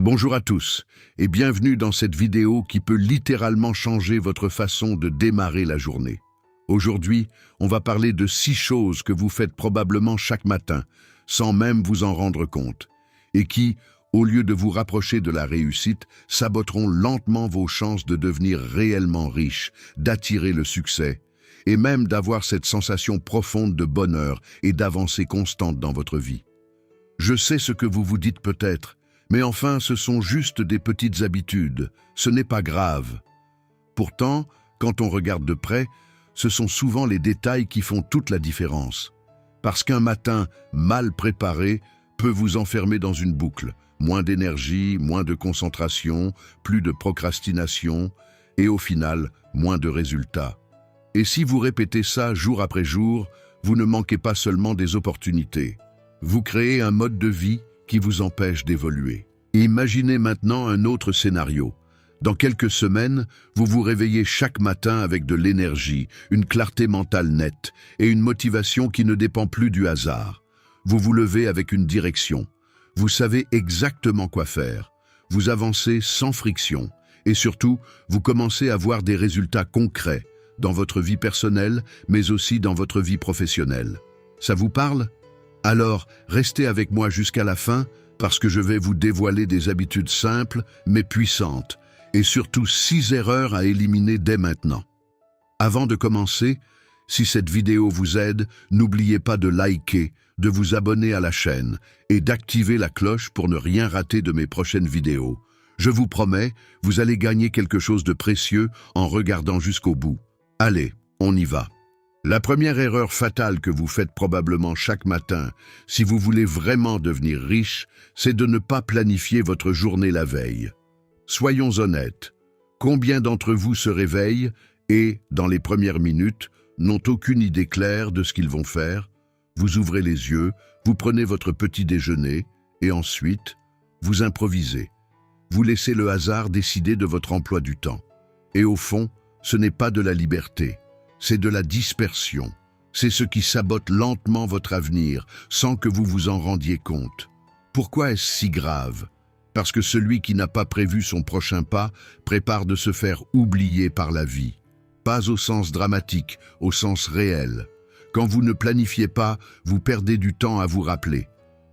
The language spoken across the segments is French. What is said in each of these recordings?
Bonjour à tous et bienvenue dans cette vidéo qui peut littéralement changer votre façon de démarrer la journée. Aujourd'hui, on va parler de 6 choses que vous faites probablement chaque matin, sans même vous en rendre compte, et qui, au lieu de vous rapprocher de la réussite, saboteront lentement vos chances de devenir réellement riche, d'attirer le succès, et même d'avoir cette sensation profonde de bonheur et d'avancée constante dans votre vie. Je sais ce que vous vous dites peut-être, mais enfin, ce sont juste des petites habitudes, ce n'est pas grave. Pourtant, quand on regarde de près, ce sont souvent les détails qui font toute la différence. Parce qu'un matin mal préparé peut vous enfermer dans une boucle. Moins d'énergie, moins de concentration, plus de procrastination, et au final, moins de résultats. Et si vous répétez ça jour après jour, vous ne manquez pas seulement des opportunités. Vous créez un mode de vie qui vous empêche d'évoluer. Imaginez maintenant un autre scénario. Dans quelques semaines, vous vous réveillez chaque matin avec de l'énergie, une clarté mentale nette et une motivation qui ne dépend plus du hasard. Vous vous levez avec une direction. Vous savez exactement quoi faire. Vous avancez sans friction et surtout, vous commencez à voir des résultats concrets dans votre vie personnelle, mais aussi dans votre vie professionnelle. Ça vous parle ? Alors, restez avec moi jusqu'à la fin parce que je vais vous dévoiler des habitudes simples mais puissantes et surtout 6 erreurs à éliminer dès maintenant. Avant de commencer, si cette vidéo vous aide, n'oubliez pas de liker, de vous abonner à la chaîne et d'activer la cloche pour ne rien rater de mes prochaines vidéos. Je vous promets, vous allez gagner quelque chose de précieux en regardant jusqu'au bout. Allez, on y va. La première erreur fatale que vous faites probablement chaque matin, si vous voulez vraiment devenir riche, c'est de ne pas planifier votre journée la veille. Soyons honnêtes, combien d'entre vous se réveillent et, dans les premières minutes, n'ont aucune idée claire de ce qu'ils vont faire? Vous ouvrez les yeux, vous prenez votre petit déjeuner et ensuite, vous improvisez. Vous laissez le hasard décider de votre emploi du temps. Et au fond, ce n'est pas de la liberté. C'est de la dispersion. C'est ce qui sabote lentement votre avenir, sans que vous vous en rendiez compte. Pourquoi est-ce si grave? Parce que celui qui n'a pas prévu son prochain pas prépare de se faire oublier par la vie. Pas au sens dramatique, au sens réel. Quand vous ne planifiez pas, vous perdez du temps à vous rappeler.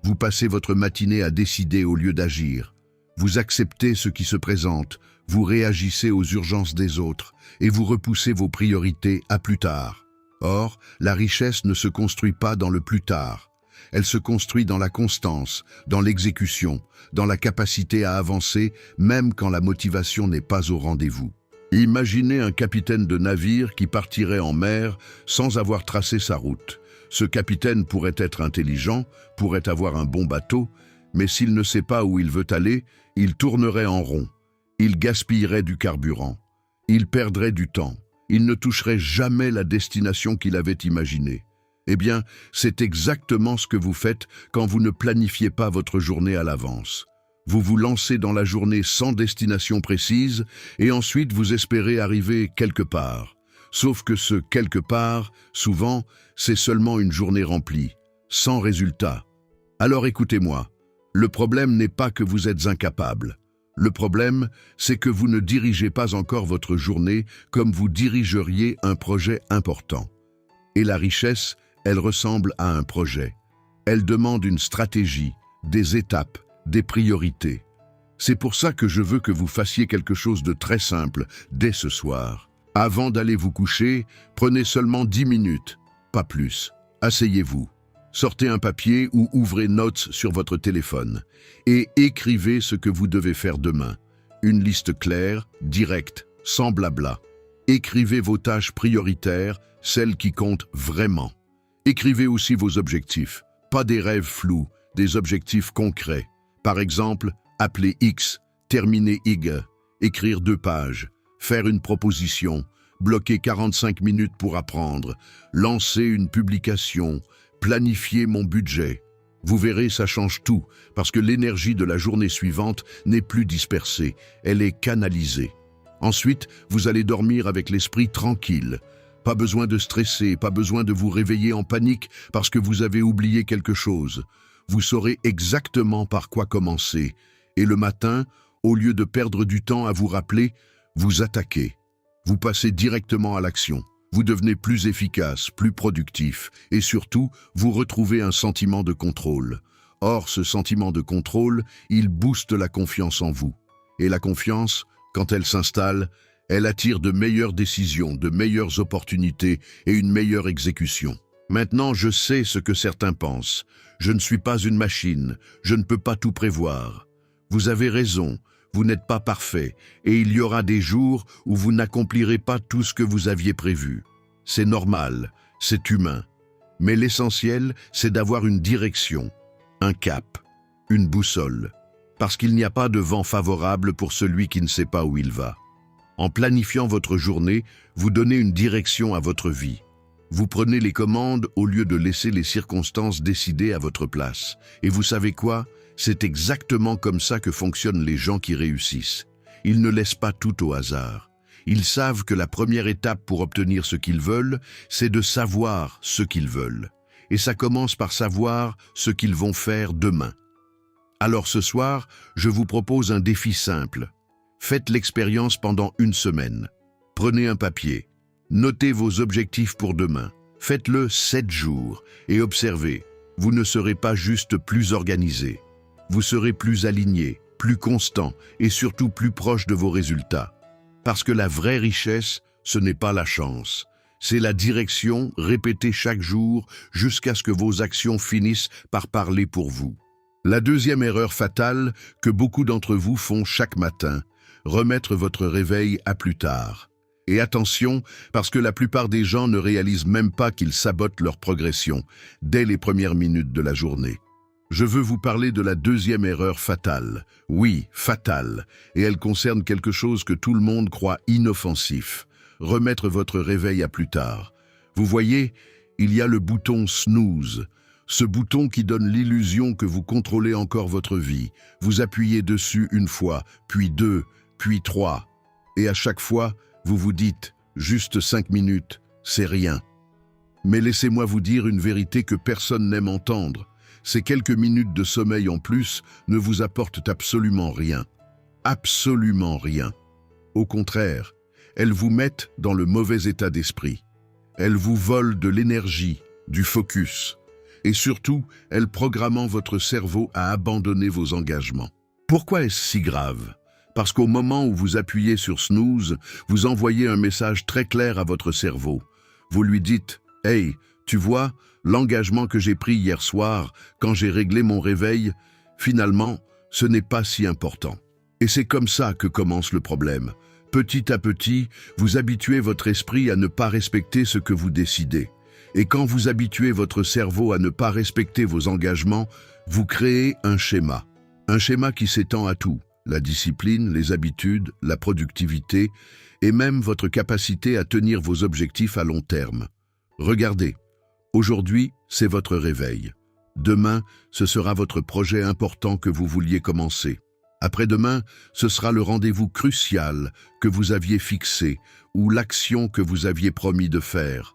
Vous passez votre matinée à décider au lieu d'agir. Vous acceptez ce qui se présente, vous réagissez aux urgences des autres et vous repoussez vos priorités à plus tard. Or, la richesse ne se construit pas dans le plus tard. Elle se construit dans la constance, dans l'exécution, dans la capacité à avancer, même quand la motivation n'est pas au rendez-vous. Imaginez un capitaine de navire qui partirait en mer sans avoir tracé sa route. Ce capitaine pourrait être intelligent, pourrait avoir un bon bateau, mais s'il ne sait pas où il veut aller, il tournerait en rond. Il gaspillerait du carburant. Il perdrait du temps. Il ne toucherait jamais la destination qu'il avait imaginée. Eh bien, c'est exactement ce que vous faites quand vous ne planifiez pas votre journée à l'avance. Vous vous lancez dans la journée sans destination précise et ensuite vous espérez arriver quelque part. Sauf que ce quelque part, souvent, c'est seulement une journée remplie, sans résultat. Alors écoutez-moi, le problème n'est pas que vous êtes incapable. Le problème, c'est que vous ne dirigez pas encore votre journée comme vous dirigeriez un projet important. Et la richesse, elle ressemble à un projet. Elle demande une stratégie, des étapes, des priorités. C'est pour ça que je veux que vous fassiez quelque chose de très simple dès ce soir. Avant d'aller vous coucher, prenez seulement 10 minutes, pas plus. Asseyez-vous. Sortez un papier ou ouvrez Notes sur votre téléphone et écrivez ce que vous devez faire demain. Une liste claire, directe, sans blabla. Écrivez vos tâches prioritaires, celles qui comptent vraiment. Écrivez aussi vos objectifs, pas des rêves flous, des objectifs concrets. Par exemple, appeler X, terminer Y, écrire 2 pages, faire une proposition, bloquer 45 minutes pour apprendre, lancer une publication, planifier mon budget. Vous verrez, ça change tout, parce que l'énergie de la journée suivante n'est plus dispersée, elle est canalisée. Ensuite, vous allez dormir avec l'esprit tranquille. Pas besoin de stresser, pas besoin de vous réveiller en panique parce que vous avez oublié quelque chose. Vous saurez exactement par quoi commencer Et le matin, au lieu de perdre du temps à vous rappeler, vous attaquez. Vous passez directement à l'action. Vous devenez plus efficace, plus productif et surtout, vous retrouvez un sentiment de contrôle. Or, ce sentiment de contrôle, il booste la confiance en vous. Et la confiance, quand elle s'installe, elle attire de meilleures décisions, de meilleures opportunités et une meilleure exécution. Maintenant, je sais ce que certains pensent. Je ne suis pas une machine, je ne peux pas tout prévoir. Vous avez raison, vous n'êtes pas parfait et il y aura des jours où vous n'accomplirez pas tout ce que vous aviez prévu. C'est normal, c'est humain. Mais l'essentiel, c'est d'avoir une direction, un cap, une boussole. Parce qu'il n'y a pas de vent favorable pour celui qui ne sait pas où il va. En planifiant votre journée, vous donnez une direction à votre vie. Vous prenez les commandes au lieu de laisser les circonstances décider à votre place. Et vous savez quoi? C'est exactement comme ça que fonctionnent les gens qui réussissent. Ils ne laissent pas tout au hasard. Ils savent que la première étape pour obtenir ce qu'ils veulent, c'est de savoir ce qu'ils veulent. Et ça commence par savoir ce qu'ils vont faire demain. Alors ce soir, je vous propose un défi simple. Faites l'expérience pendant une semaine. Prenez un papier. Notez vos objectifs pour demain. Faites-le 7 jours et observez. Vous ne serez pas juste plus organisé. Vous serez plus aligné, plus constant et surtout plus proche de vos résultats. Parce que la vraie richesse, ce n'est pas la chance. C'est la direction répétée chaque jour jusqu'à ce que vos actions finissent par parler pour vous. La deuxième erreur fatale que beaucoup d'entre vous font chaque matin, remettre votre réveil à plus tard. Et attention, parce que la plupart des gens ne réalisent même pas qu'ils sabotent leur progression dès les premières minutes de la journée. Je veux vous parler de la deuxième erreur fatale. Oui, fatale, et elle concerne quelque chose que tout le monde croit inoffensif. Remettre votre réveil à plus tard. Vous voyez, il y a le bouton snooze. Ce bouton qui donne l'illusion que vous contrôlez encore votre vie. Vous appuyez dessus une fois, puis 2, puis 3. Et à chaque fois, vous vous dites « juste 5 minutes, c'est rien ». Mais laissez-moi vous dire une vérité que personne n'aime entendre. Ces quelques minutes de sommeil en plus ne vous apportent absolument rien. Absolument rien. Au contraire, elles vous mettent dans le mauvais état d'esprit. Elles vous volent de l'énergie, du focus. Et surtout, elles programment votre cerveau à abandonner vos engagements. Pourquoi est-ce si grave? Parce qu'au moment où vous appuyez sur snooze, vous envoyez un message très clair à votre cerveau. Vous lui dites « Hey, tu vois, l'engagement que j'ai pris hier soir, quand j'ai réglé mon réveil, finalement, ce n'est pas si important. » Et c'est comme ça que commence le problème. Petit à petit, vous habituez votre esprit à ne pas respecter ce que vous décidez. Et quand vous habituez votre cerveau à ne pas respecter vos engagements, vous créez un schéma. Un schéma qui s'étend à tout. La discipline, les habitudes, la productivité et même votre capacité à tenir vos objectifs à long terme. Regardez, aujourd'hui, c'est votre réveil. Demain, ce sera votre projet important que vous vouliez commencer. Après-demain, ce sera le rendez-vous crucial que vous aviez fixé ou l'action que vous aviez promis de faire.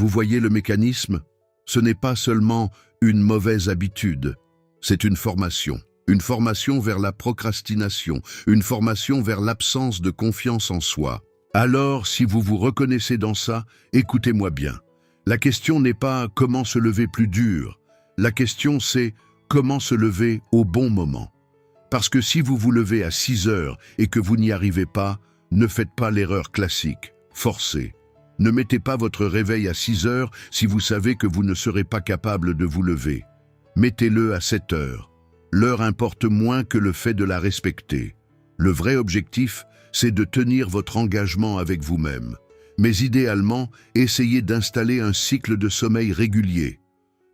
Vous voyez le mécanisme? Ce n'est pas seulement une mauvaise habitude, c'est une formation. Une formation vers la procrastination, une formation vers l'absence de confiance en soi. Alors, si vous vous reconnaissez dans ça, écoutez-moi bien. La question n'est pas comment se lever plus dur. La question c'est comment se lever au bon moment. Parce que si vous vous levez à 6 heures et que vous n'y arrivez pas, ne faites pas l'erreur classique, forcez. Ne mettez pas votre réveil à 6 heures si vous savez que vous ne serez pas capable de vous lever. Mettez-le à 7 heures. L'heure importe moins que le fait de la respecter. Le vrai objectif, c'est de tenir votre engagement avec vous-même. Mais idéalement, essayez d'installer un cycle de sommeil régulier.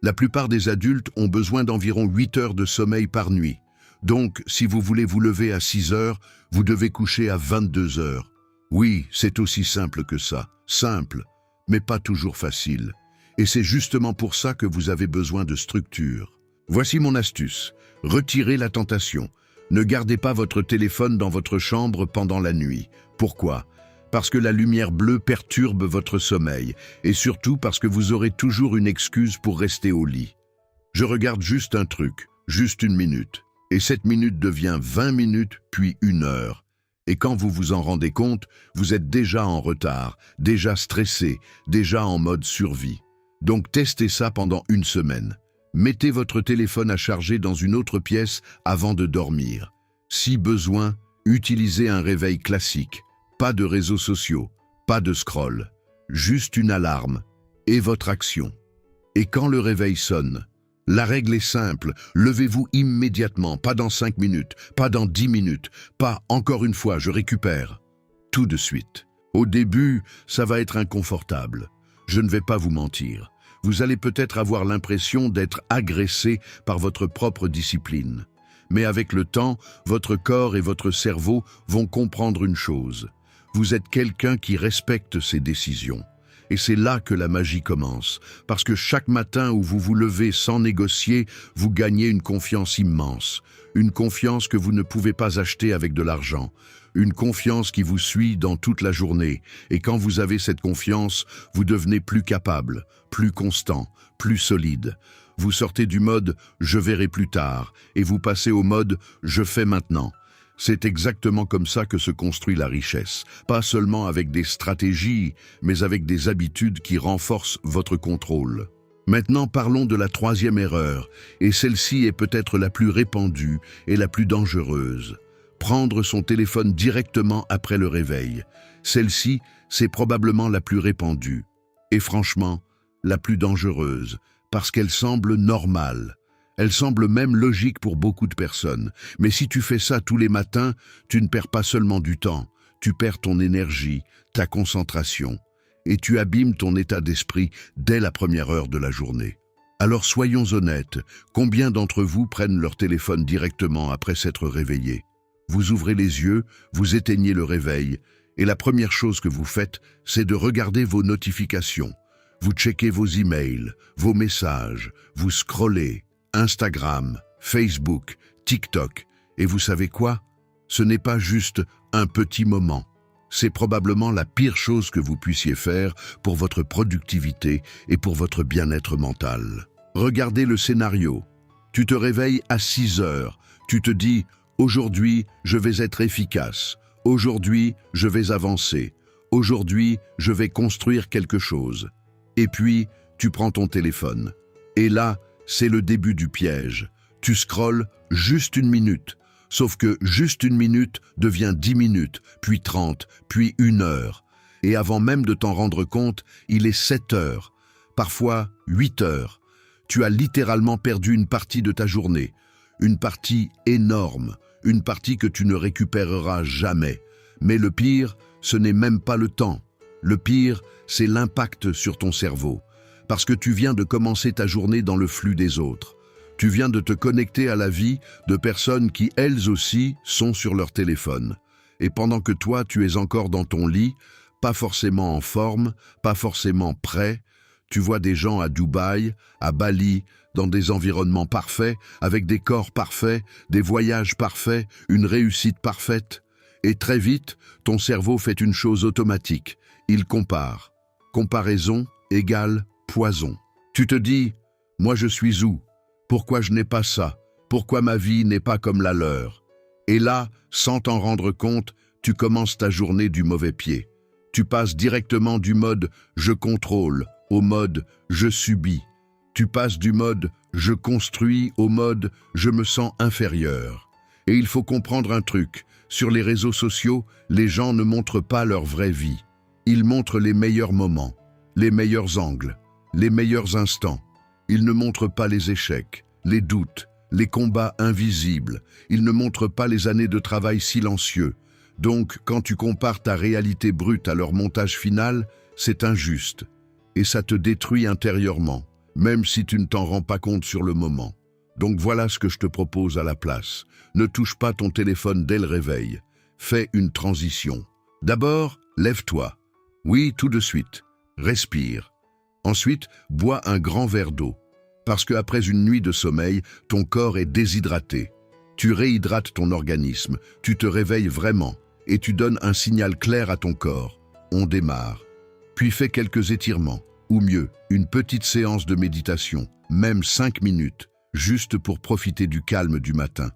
La plupart des adultes ont besoin d'environ 8 heures de sommeil par nuit. Donc, si vous voulez vous lever à 6 heures, vous devez coucher à 22 heures. Oui, c'est aussi simple que ça. Simple, mais pas toujours facile. Et c'est justement pour ça que vous avez besoin de structure. Voici mon astuce. Retirez la tentation. Ne gardez pas votre téléphone dans votre chambre pendant la nuit. Pourquoi? Parce que la lumière bleue perturbe votre sommeil et surtout parce que vous aurez toujours une excuse pour rester au lit. Je regarde juste un truc, juste 1 minute. Et cette minute devient 20 minutes, puis 1 heure. Et quand vous vous en rendez compte, vous êtes déjà en retard, déjà stressé, déjà en mode survie. Donc testez ça pendant 1 semaine. Mettez votre téléphone à charger dans une autre pièce avant de dormir. Si besoin, utilisez un réveil classique. Pas de réseaux sociaux, pas de scroll. Juste une alarme et votre action. Et quand le réveil sonne, la règle est simple, levez-vous immédiatement, pas dans 5 minutes, pas dans 10 minutes, pas encore une fois, je récupère. Tout de suite. Au début, ça va être inconfortable. Je ne vais pas vous mentir. Vous allez peut-être avoir l'impression d'être agressé par votre propre discipline. Mais avec le temps, votre corps et votre cerveau vont comprendre une chose. Vous êtes quelqu'un qui respecte ses décisions. Et c'est là que la magie commence, parce que chaque matin où vous vous levez sans négocier, vous gagnez une confiance immense, une confiance que vous ne pouvez pas acheter avec de l'argent, une confiance qui vous suit dans toute la journée. Et quand vous avez cette confiance, vous devenez plus capable, plus constant, plus solide. Vous sortez du mode « je verrai plus tard » et vous passez au mode « je fais maintenant ». C'est exactement comme ça que se construit la richesse, pas seulement avec des stratégies, mais avec des habitudes qui renforcent votre contrôle. Maintenant parlons de la 3e erreur, et celle-ci est peut-être la plus répandue et la plus dangereuse. Prendre son téléphone directement après le réveil. Celle-ci, c'est probablement la plus répandue, et franchement, la plus dangereuse, parce qu'elle semble normale. Elle semble même logique pour beaucoup de personnes. Mais si tu fais ça tous les matins, tu ne perds pas seulement du temps, tu perds ton énergie, ta concentration, et tu abîmes ton état d'esprit dès la première heure de la journée. Alors soyons honnêtes, combien d'entre vous prennent leur téléphone directement après s'être réveillés? Vous ouvrez les yeux, vous éteignez le réveil, et la première chose que vous faites, c'est de regarder vos notifications. Vous checkez vos emails, vos messages, vous scrollez. Instagram, Facebook, TikTok. Et vous savez quoi? Ce n'est pas juste un petit moment. C'est probablement la pire chose que vous puissiez faire pour votre productivité et pour votre bien-être mental. Regardez le scénario. Tu te réveilles à 6 heures. Tu te dis « Aujourd'hui, je vais être efficace. Aujourd'hui, je vais avancer. Aujourd'hui, je vais construire quelque chose. » Et puis, tu prends ton téléphone. Et là, c'est le début du piège. Tu scrolles juste 1 minute. Sauf que juste 1 minute devient 10 minutes, puis 30, puis 1 heure. Et avant même de t'en rendre compte, il est 7 heures, parfois 8 heures. Tu as littéralement perdu une partie de ta journée. Une partie énorme, une partie que tu ne récupéreras jamais. Mais le pire, ce n'est même pas le temps. Le pire, c'est l'impact sur ton cerveau. Parce que tu viens de commencer ta journée dans le flux des autres. Tu viens de te connecter à la vie de personnes qui, elles aussi, sont sur leur téléphone. Et pendant que toi, tu es encore dans ton lit, pas forcément en forme, pas forcément prêt, tu vois des gens à Dubaï, à Bali, dans des environnements parfaits, avec des corps parfaits, des voyages parfaits, une réussite parfaite. Et très vite, ton cerveau fait une chose automatique. Il compare. Comparaison égale poison. Tu te dis, moi je suis où? Pourquoi je n'ai pas ça? Pourquoi ma vie n'est pas comme la leur? Et là, sans t'en rendre compte, tu commences ta journée du mauvais pied. Tu passes directement du mode « je contrôle » au mode « je subis ». Tu passes du mode « je construis » au mode « je me sens inférieur ». Et il faut comprendre un truc, sur les réseaux sociaux, les gens ne montrent pas leur vraie vie. Ils montrent les meilleurs moments, les meilleurs angles, les meilleurs instants. Ils ne montrent pas les échecs, les doutes, les combats invisibles. Ils ne montrent pas les années de travail silencieux. Donc, quand tu compares ta réalité brute à leur montage final, c'est injuste. Et ça te détruit intérieurement, même si tu ne t'en rends pas compte sur le moment. Donc voilà ce que je te propose à la place. Ne touche pas ton téléphone dès le réveil. Fais une transition. D'abord, lève-toi. Oui, tout de suite. Respire. Ensuite, bois un grand verre d'eau. Parce qu'après une nuit de sommeil, ton corps est déshydraté. Tu réhydrates ton organisme, tu te réveilles vraiment et tu donnes un signal clair à ton corps. On démarre. Puis fais quelques étirements, ou mieux, une petite séance de méditation, même 5 minutes, juste pour profiter du calme du matin.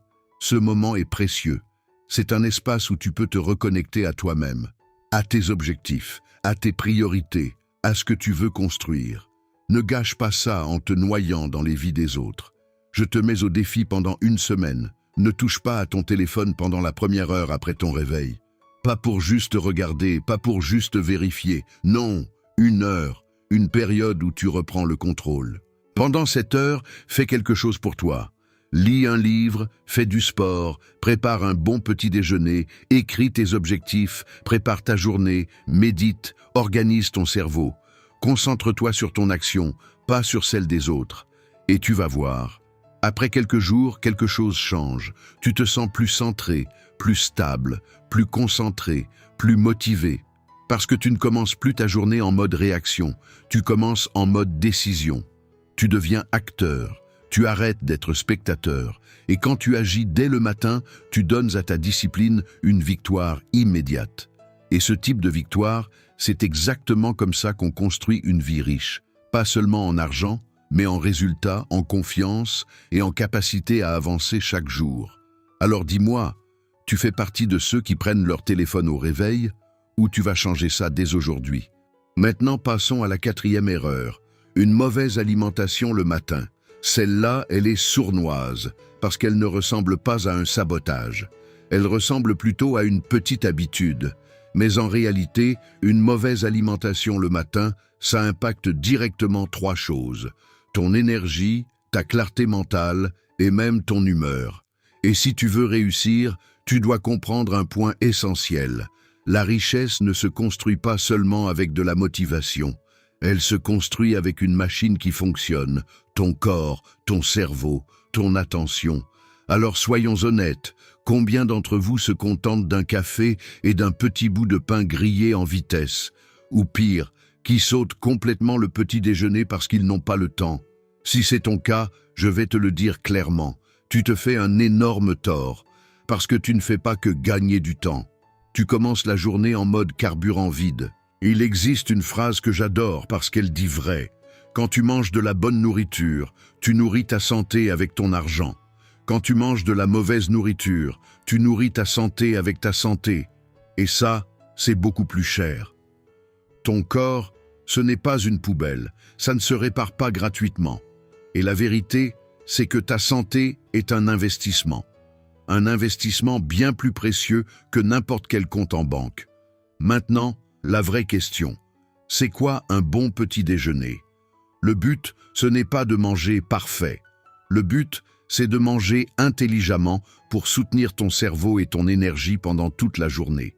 Ce moment est précieux. C'est un espace où tu peux te reconnecter à toi-même, à tes objectifs, à tes priorités, à ce que tu veux construire. Ne gâche pas ça en te noyant dans les vies des autres. Je te mets au défi pendant 1 semaine. Ne touche pas à ton téléphone pendant la première heure après ton réveil. Pas pour juste regarder, pas pour juste vérifier. Non, 1 heure, une période où tu reprends le contrôle. Pendant cette heure, fais quelque chose pour toi. Lis un livre, fais du sport, prépare un bon petit déjeuner, écris tes objectifs, prépare ta journée, médite, organise ton cerveau. Concentre-toi sur ton action, pas sur celle des autres. Et tu vas voir. Après quelques jours, quelque chose change. Tu te sens plus centré, plus stable, plus concentré, plus motivé. Parce que tu ne commences plus ta journée en mode réaction, tu commences en mode décision. Tu deviens acteur. Tu arrêtes d'être spectateur, et quand tu agis dès le matin, tu donnes à ta discipline une victoire immédiate. Et ce type de victoire, c'est exactement comme ça qu'on construit une vie riche, pas seulement en argent, mais en résultats, en confiance et en capacité à avancer chaque jour. Alors dis-moi, tu fais partie de ceux qui prennent leur téléphone au réveil, ou tu vas changer ça dès aujourd'hui? Maintenant, passons à la 4e erreur, une mauvaise alimentation le matin. Celle-là, elle est sournoise, parce qu'elle ne ressemble pas à un sabotage. Elle ressemble plutôt à une petite habitude. Mais en réalité, une mauvaise alimentation le matin, ça impacte directement 3 choses. Ton énergie, ta clarté mentale et même ton humeur. Et si tu veux réussir, tu dois comprendre un point essentiel. La richesse ne se construit pas seulement avec de la motivation. Elle se construit avec une machine qui fonctionne, ton corps, ton cerveau, ton attention. Alors soyons honnêtes, combien d'entre vous se contentent d'un café et d'un petit bout de pain grillé en vitesse? Ou pire, qui sautent complètement le petit déjeuner parce qu'ils n'ont pas le temps? Si c'est ton cas, je vais te le dire clairement, tu te fais un énorme tort, parce que tu ne fais pas que gagner du temps. Tu commences la journée en mode carburant vide. Il existe une phrase que j'adore parce qu'elle dit vrai. Quand tu manges de la bonne nourriture, tu nourris ta santé avec ton argent. Quand tu manges de la mauvaise nourriture, tu nourris ta santé avec ta santé. Et ça, c'est beaucoup plus cher. Ton corps, ce n'est pas une poubelle. Ça ne se répare pas gratuitement. Et la vérité, c'est que ta santé est un investissement. Un investissement bien plus précieux que n'importe quel compte en banque. Maintenant, la vraie question, c'est quoi un bon petit déjeuner? Le but, ce n'est pas de manger parfait. Le but, c'est de manger intelligemment pour soutenir ton cerveau et ton énergie pendant toute la journée.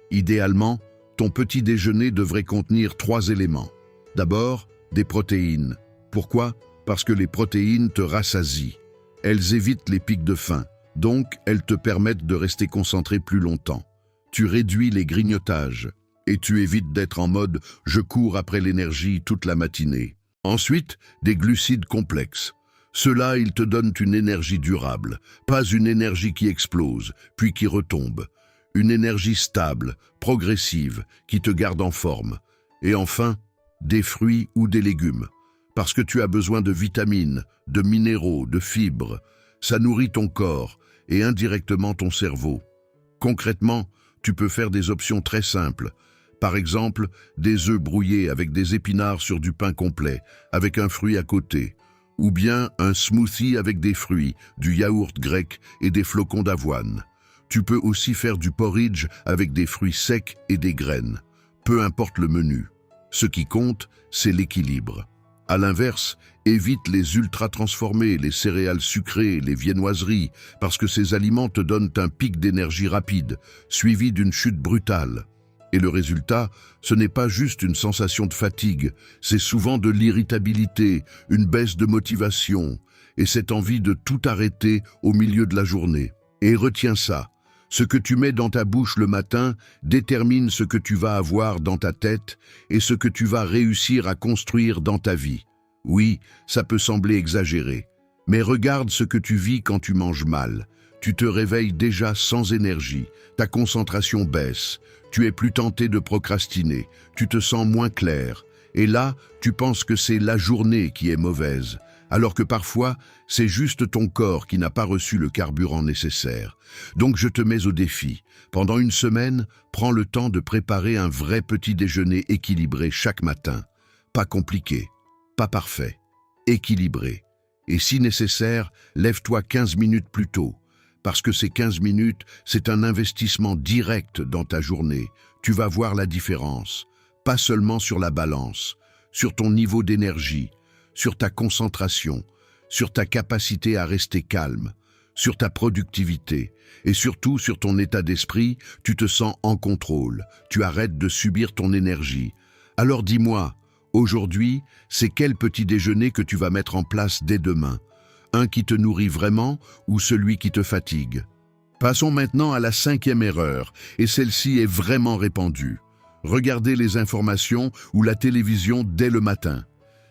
Idéalement, ton petit déjeuner devrait contenir 3 éléments. D'abord, des protéines. Pourquoi? Parce que les protéines te rassasient. Elles évitent les pics de faim, donc elles te permettent de rester concentré plus longtemps. Tu réduis les grignotages. Et tu évites d'être en mode « je cours après l'énergie toute la matinée ». Ensuite, des glucides complexes. Ceux-là, ils te donnent une énergie durable, pas une énergie qui explose, puis qui retombe. Une énergie stable, progressive, qui te garde en forme. Et enfin, des fruits ou des légumes. Parce que tu as besoin de vitamines, de minéraux, de fibres. Ça nourrit ton corps et indirectement ton cerveau. Concrètement, tu peux faire des options très simples. Par exemple, des œufs brouillés avec des épinards sur du pain complet, avec un fruit à côté. Ou bien un smoothie avec des fruits, du yaourt grec et des flocons d'avoine. Tu peux aussi faire du porridge avec des fruits secs et des graines. Peu importe le menu. Ce qui compte, c'est l'équilibre. À l'inverse, évite les ultra-transformés, les céréales sucrées, les viennoiseries, parce que ces aliments te donnent un pic d'énergie rapide, suivi d'une chute brutale. Et le résultat, ce n'est pas juste une sensation de fatigue, c'est souvent de l'irritabilité, une baisse de motivation, et cette envie de tout arrêter au milieu de la journée. Et retiens ça, ce que tu mets dans ta bouche le matin détermine ce que tu vas avoir dans ta tête et ce que tu vas réussir à construire dans ta vie. Oui, ça peut sembler exagéré, mais regarde ce que tu vis quand tu manges mal. Tu te réveilles déjà sans énergie, ta concentration baisse, tu es plus tenté de procrastiner, tu te sens moins clair. Et là, tu penses que c'est la journée qui est mauvaise, alors que parfois, c'est juste ton corps qui n'a pas reçu le carburant nécessaire. Donc je te mets au défi. Pendant une semaine, prends le temps de préparer un vrai petit déjeuner équilibré chaque matin. Pas compliqué, pas parfait, équilibré. Et si nécessaire, lève-toi 15 minutes plus tôt. Parce que ces 15 minutes, c'est un investissement direct dans ta journée. Tu vas voir la différence. Pas seulement sur la balance, sur ton niveau d'énergie, sur ta concentration, sur ta capacité à rester calme, sur ta productivité et surtout sur ton état d'esprit. Tu te sens en contrôle, tu arrêtes de subir ton énergie. Alors dis-moi, aujourd'hui, c'est quel petit déjeuner que tu vas mettre en place dès demain? Un qui te nourrit vraiment ou celui qui te fatigue? Passons maintenant à la 5e erreur, et celle-ci est vraiment répandue. Regarder les informations ou la télévision dès le matin.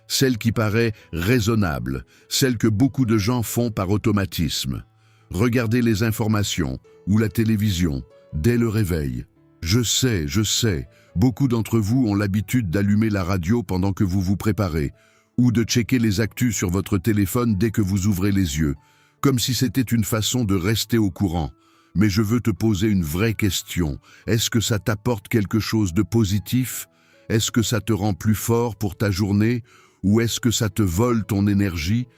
Celle qui paraît raisonnable, celle que beaucoup de gens font par automatisme. Regarder les informations ou la télévision dès le réveil. Je sais, beaucoup d'entre vous ont l'habitude d'allumer la radio pendant que vous vous préparez, ou de checker les actus sur votre téléphone dès que vous ouvrez les yeux, comme si c'était une façon de rester au courant. Mais je veux te poser une vraie question. Est-ce que ça t'apporte quelque chose de positif? Est-ce que ça te rend plus fort pour ta journée? Ou est-ce que ça te vole ton énergie?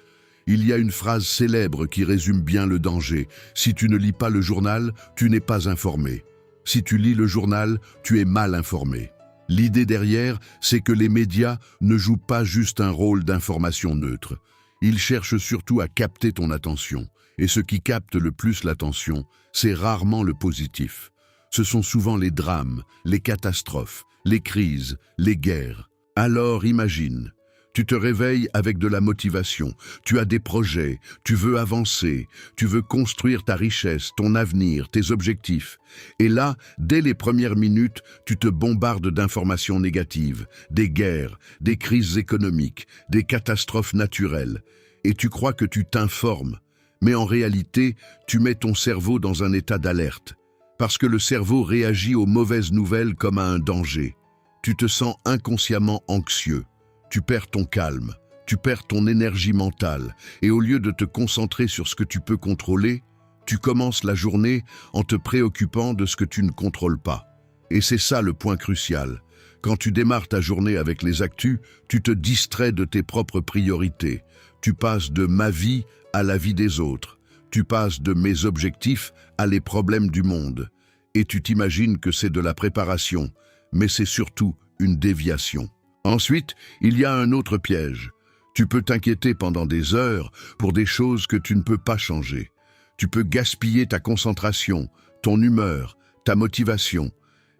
Il y a une phrase célèbre qui résume bien le danger. Si tu ne lis pas le journal, tu n'es pas informé. Si tu lis le journal, tu es mal informé. L'idée derrière, c'est que les médias ne jouent pas juste un rôle d'information neutre. Ils cherchent surtout à capter ton attention. Et ce qui capte le plus l'attention, c'est rarement le positif. Ce sont souvent les drames, les catastrophes, les crises, les guerres. Alors imagine, tu te réveilles avec de la motivation, tu as des projets, tu veux avancer, tu veux construire ta richesse, ton avenir, tes objectifs. Et là, dès les premières minutes, tu te bombardes d'informations négatives, des guerres, des crises économiques, des catastrophes naturelles. Et tu crois que tu t'informes. Mais en réalité, tu mets ton cerveau dans un état d'alerte. Parce que le cerveau réagit aux mauvaises nouvelles comme à un danger. Tu te sens inconsciemment anxieux. Tu perds ton calme, tu perds ton énergie mentale. Et au lieu de te concentrer sur ce que tu peux contrôler, tu commences la journée en te préoccupant de ce que tu ne contrôles pas. Et c'est ça le point crucial. Quand tu démarres ta journée avec les actus, tu te distrais de tes propres priorités. Tu passes de ma vie à la vie des autres. Tu passes de mes objectifs à les problèmes du monde. Et tu t'imagines que c'est de la préparation, mais c'est surtout une déviation. Ensuite, il y a un autre piège. Tu peux t'inquiéter pendant des heures pour des choses que tu ne peux pas changer. Tu peux gaspiller ta concentration, ton humeur, ta motivation.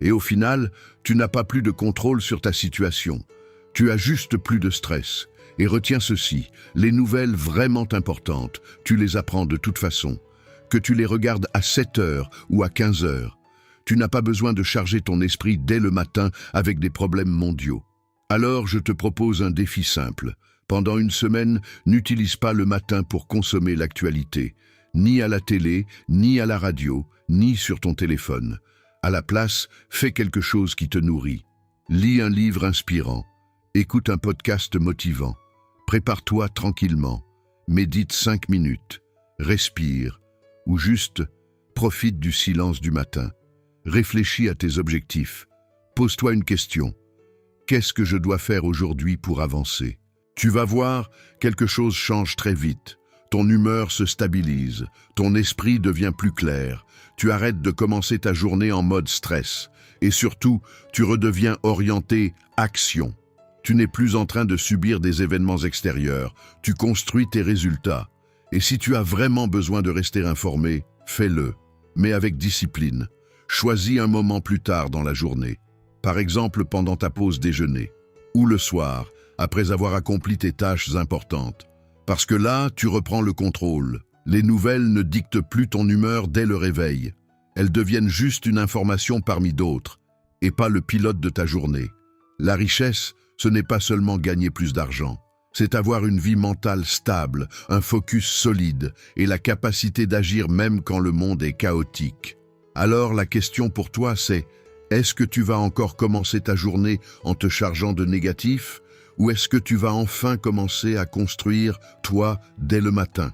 Et au final, tu n'as pas plus de contrôle sur ta situation. Tu as juste plus de stress. Et retiens ceci, les nouvelles vraiment importantes, tu les apprends de toute façon. Que tu les regardes à 7 heures ou à 15 heures. Tu n'as pas besoin de charger ton esprit dès le matin avec des problèmes mondiaux. Alors je te propose un défi simple. Pendant une semaine, n'utilise pas le matin pour consommer l'actualité. Ni à la télé, ni à la radio, ni sur ton téléphone. À la place, fais quelque chose qui te nourrit. Lis un livre inspirant. Écoute un podcast motivant. Prépare-toi tranquillement, médite 5 minutes, respire, ou juste profite du silence du matin. Réfléchis à tes objectifs. Pose-toi une question. Qu'est-ce que je dois faire aujourd'hui pour avancer? Tu vas voir, quelque chose change très vite. Ton humeur se stabilise, ton esprit devient plus clair. Tu arrêtes de commencer ta journée en mode stress. Et surtout, tu redeviens orienté action. Tu n'es plus en train de subir des événements extérieurs, tu construis tes résultats. Et si tu as vraiment besoin de rester informé, fais-le, mais avec discipline. Choisis un moment plus tard dans la journée, par exemple pendant ta pause déjeuner, ou le soir, après avoir accompli tes tâches importantes. Parce que là, tu reprends le contrôle. Les nouvelles ne dictent plus ton humeur dès le réveil. Elles deviennent juste une information parmi d'autres, et pas le pilote de ta journée. La richesse, ce n'est pas seulement gagner plus d'argent, c'est avoir une vie mentale stable, un focus solide et la capacité d'agir même quand le monde est chaotique. Alors la question pour toi c'est, est-ce que tu vas encore commencer ta journée en te chargeant de négatif Ou est-ce que tu vas enfin commencer à construire, toi, dès le matin?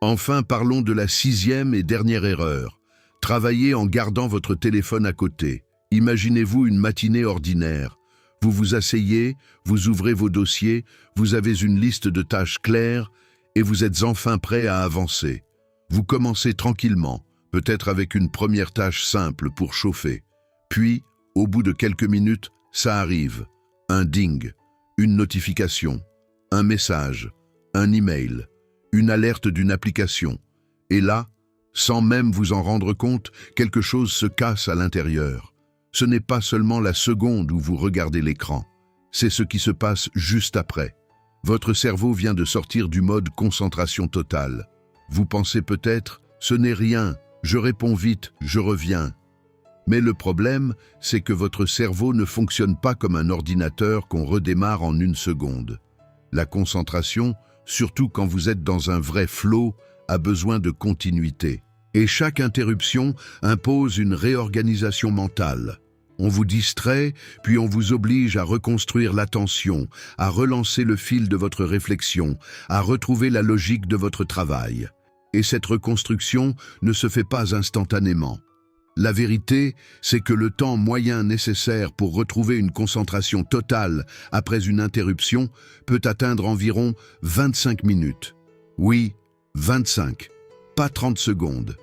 Enfin, parlons de la 6e et dernière erreur. Travaillez en gardant votre téléphone à côté. Imaginez-vous une matinée ordinaire. Vous vous asseyez, vous ouvrez vos dossiers, vous avez une liste de tâches claires et vous êtes enfin prêt à avancer. Vous commencez tranquillement, peut-être avec une première tâche simple pour chauffer. Puis, au bout de quelques minutes, ça arrive. Un ding, une notification, un message, un email, une alerte d'une application. Et là, sans même vous en rendre compte, quelque chose se casse à l'intérieur. Ce n'est pas seulement la seconde où vous regardez l'écran, c'est ce qui se passe juste après. Votre cerveau vient de sortir du mode concentration totale. Vous pensez peut-être, ce n'est rien, je réponds vite, je reviens. Mais le problème, c'est que votre cerveau ne fonctionne pas comme un ordinateur qu'on redémarre en une seconde. La concentration, surtout quand vous êtes dans un vrai flow, a besoin de continuité. Et chaque interruption impose une réorganisation mentale. On vous distrait, puis on vous oblige à reconstruire l'attention, à relancer le fil de votre réflexion, à retrouver la logique de votre travail. Et cette reconstruction ne se fait pas instantanément. La vérité, c'est que le temps moyen nécessaire pour retrouver une concentration totale après une interruption peut atteindre environ 25 minutes. Oui, 25. Pas 30 secondes,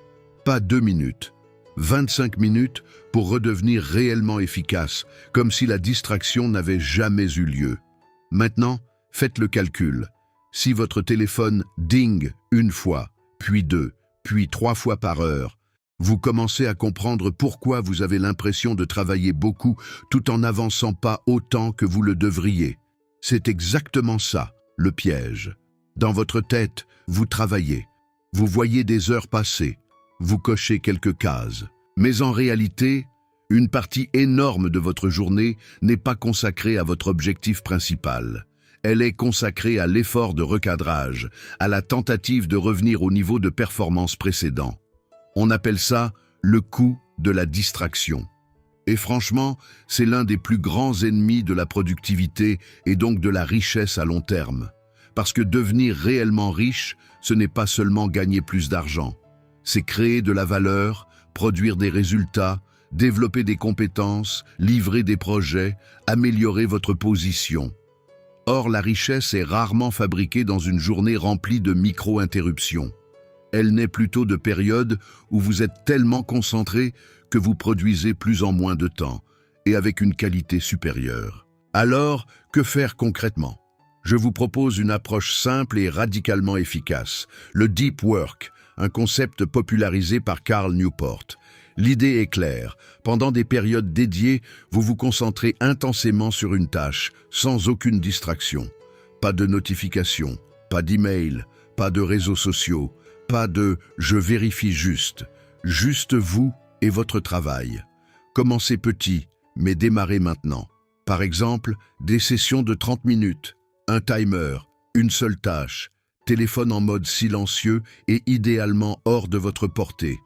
pas 2 minutes. 25 minutes pour redevenir réellement efficace, comme si la distraction n'avait jamais eu lieu. Maintenant, faites le calcul. Si votre téléphone ding une fois, puis 2, puis 3 fois par heure, vous commencez à comprendre pourquoi vous avez l'impression de travailler beaucoup tout en n'avançant pas autant que vous le devriez. C'est exactement ça, le piège. Dans votre tête, vous travaillez. Vous voyez des heures passer. Vous cochez quelques cases. Mais en réalité, une partie énorme de votre journée n'est pas consacrée à votre objectif principal. Elle est consacrée à l'effort de recadrage, à la tentative de revenir au niveau de performance précédent. On appelle ça le coût de la distraction. Et franchement, c'est l'un des plus grands ennemis de la productivité et donc de la richesse à long terme. Parce que devenir réellement riche, ce n'est pas seulement gagner plus d'argent. C'est créer de la valeur, produire des résultats, développer des compétences, livrer des projets, améliorer votre position. Or, la richesse est rarement fabriquée dans une journée remplie de micro-interruptions. Elle naît plutôt de périodes où vous êtes tellement concentré que vous produisez plus en moins de temps et avec une qualité supérieure. Alors, que faire concrètement? Je vous propose une approche simple et radicalement efficace, le Deep Work, un concept popularisé par Cal Newport. L'idée est claire. Pendant des périodes dédiées, vous vous concentrez intensément sur une tâche, sans aucune distraction. Pas de notification, pas d'email, pas de réseaux sociaux, pas de « je vérifie juste ». Juste vous et votre travail. Commencez petit, mais démarrez maintenant. Par exemple, des sessions de 30 minutes, un timer, une seule tâche, téléphone en mode silencieux et idéalement hors de votre portée.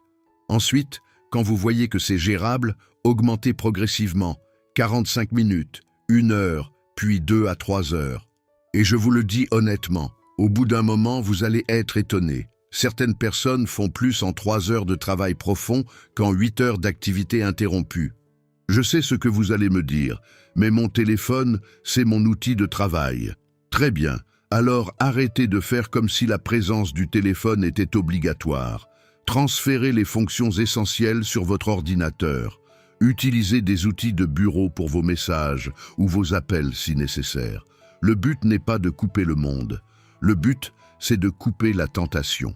Ensuite, quand vous voyez que c'est gérable, augmentez progressivement, 45 minutes, 1 heure, puis 2 à 3 heures. Et je vous le dis honnêtement, au bout d'un moment, vous allez être étonné. Certaines personnes font plus en 3 heures de travail profond qu'en 8 heures d'activité interrompue. Je sais ce que vous allez me dire, mais mon téléphone, c'est mon outil de travail. Très bien, alors arrêtez de faire comme si la présence du téléphone était obligatoire. Transférez les fonctions essentielles sur votre ordinateur. Utilisez des outils de bureau pour vos messages ou vos appels si nécessaire. Le but n'est pas de couper le monde. Le but, c'est de couper la tentation.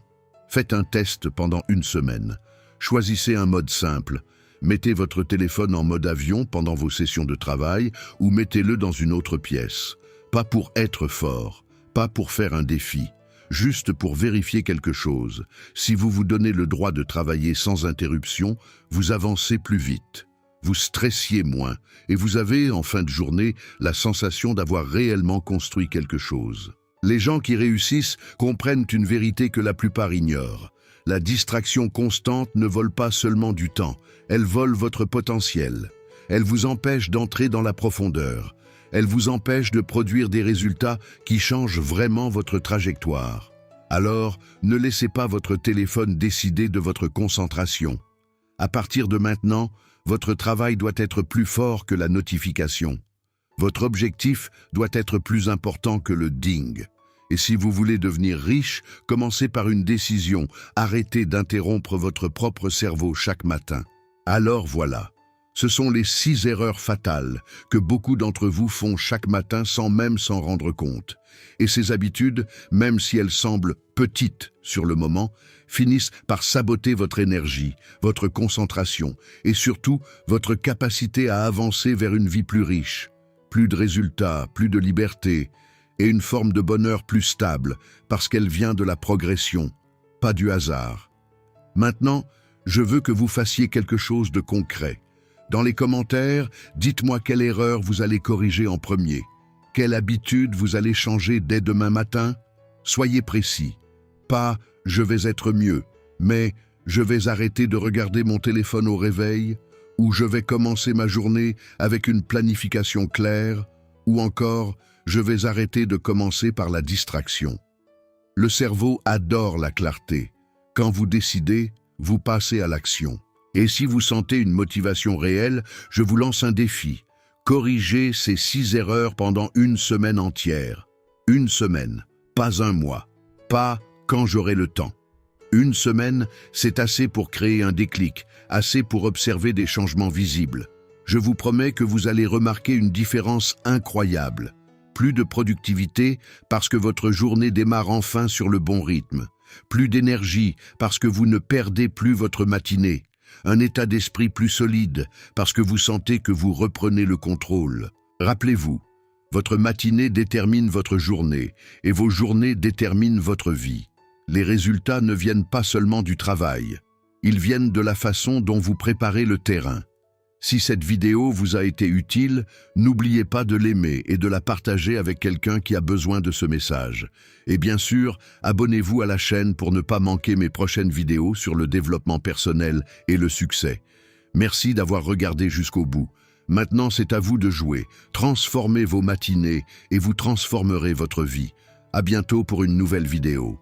Faites un test pendant 1 semaine. Choisissez un mode simple. Mettez votre téléphone en mode avion pendant vos sessions de travail ou mettez-le dans une autre pièce. Pas pour être fort, pas pour faire un défi, juste pour vérifier quelque chose. Si vous vous donnez le droit de travailler sans interruption, vous avancez plus vite. Vous stressiez moins et vous avez, en fin de journée, la sensation d'avoir réellement construit quelque chose. Les gens qui réussissent comprennent une vérité que la plupart ignorent. La distraction constante ne vole pas seulement du temps, elle vole votre potentiel. Elle vous empêche d'entrer dans la profondeur. elle vous empêche de produire des résultats qui changent vraiment votre trajectoire. Alors, ne laissez pas votre téléphone décider de votre concentration. À partir de maintenant, votre travail doit être plus fort que la notification. Votre objectif doit être plus important que le ding. Et si vous voulez devenir riche, commencez par une décision. Arrêtez d'interrompre votre propre cerveau chaque matin. Alors voilà, ce sont les 6 erreurs fatales que beaucoup d'entre vous font chaque matin sans même s'en rendre compte. Et ces habitudes, même si elles semblent petites sur le moment, finissent par saboter votre énergie, votre concentration et surtout votre capacité à avancer vers une vie plus riche. Plus de résultats, plus de liberté et une forme de bonheur plus stable parce qu'elle vient de la progression, pas du hasard. Maintenant, je veux que vous fassiez quelque chose de concret. Dans les commentaires, dites-moi quelle erreur vous allez corriger en premier. Quelle habitude vous allez changer dès demain matin? Soyez précis. Pas « je vais être mieux », mais « je vais arrêter de regarder mon téléphone au réveil » ou « je vais commencer ma journée avec une planification claire » ou encore « je vais arrêter de commencer par la distraction ». Le cerveau adore la clarté. Quand vous décidez, vous passez à l'action. Et si vous sentez une motivation réelle, je vous lance un défi. Corrigez ces 6 erreurs pendant une semaine entière. Une semaine, pas un mois. Pas quand j'aurai le temps. Une semaine, c'est assez pour créer un déclic, assez pour observer des changements visibles. Je vous promets que vous allez remarquer une différence incroyable. Plus de productivité parce que votre journée démarre enfin sur le bon rythme. Plus d'énergie parce que vous ne perdez plus votre matinée. Un état d'esprit plus solide parce que vous sentez que vous reprenez le contrôle. Rappelez-vous, votre matinée détermine votre journée et vos journées déterminent votre vie. Les résultats ne viennent pas seulement du travail, ils viennent de la façon dont vous préparez le terrain. Si cette vidéo vous a été utile, n'oubliez pas de l'aimer et de la partager avec quelqu'un qui a besoin de ce message. Et bien sûr, abonnez-vous à la chaîne pour ne pas manquer mes prochaines vidéos sur le développement personnel et le succès. Merci d'avoir regardé jusqu'au bout. Maintenant, c'est à vous de jouer. Transformez vos matinées et vous transformerez votre vie. À bientôt pour une nouvelle vidéo.